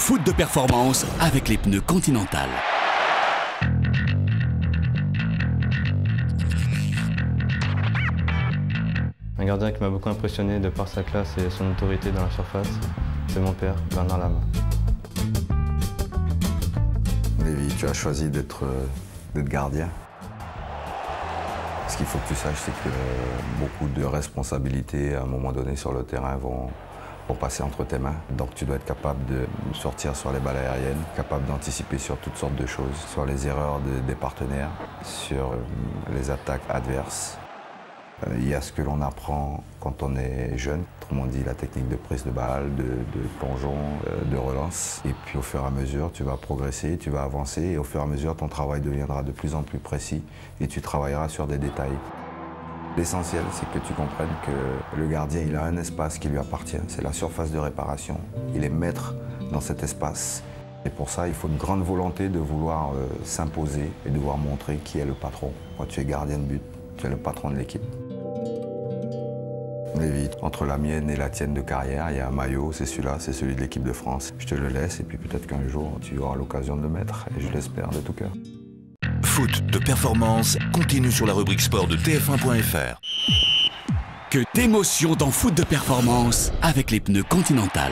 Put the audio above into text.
Foot de performance avec les pneus Continental. Un gardien qui m'a beaucoup impressionné de par sa classe et son autorité dans la surface, c'est mon père, Bernard Lama. Lévi, tu as choisi d'être gardien. Ce qu'il faut que tu saches, c'est que beaucoup de responsabilités, à un moment donné, sur le terrain vont passer entre tes mains. Donc tu dois être capable de sortir sur les balles aériennes, capable d'anticiper sur toutes sortes de choses, sur les erreurs des partenaires, sur les attaques adverses. Il y a ce que l'on apprend quand on est jeune, autrement dit la technique de prise de balle, de plongeon, de relance. Et puis au fur et à mesure, tu vas progresser, tu vas avancer et au fur et à mesure, ton travail deviendra de plus en plus précis et tu travailleras sur des détails. L'essentiel, c'est que tu comprennes que le gardien, il a un espace qui lui appartient, c'est la surface de réparation. Il est maître dans cet espace. Et pour ça, il faut une grande volonté de vouloir s'imposer et de vouloir montrer qui est le patron. Quand tu es gardien de but, tu es le patron de l'équipe. Lévi, entre la mienne et la tienne de carrière, il y a un maillot, c'est celui-là, c'est celui de l'équipe de France. Je te le laisse et puis peut-être qu'un jour, tu auras l'occasion de le mettre et je l'espère de tout cœur. Foot de performance continue sur la rubrique sport de TF1.fr. Que d'émotions dans Foot de performance avec les pneus Continental.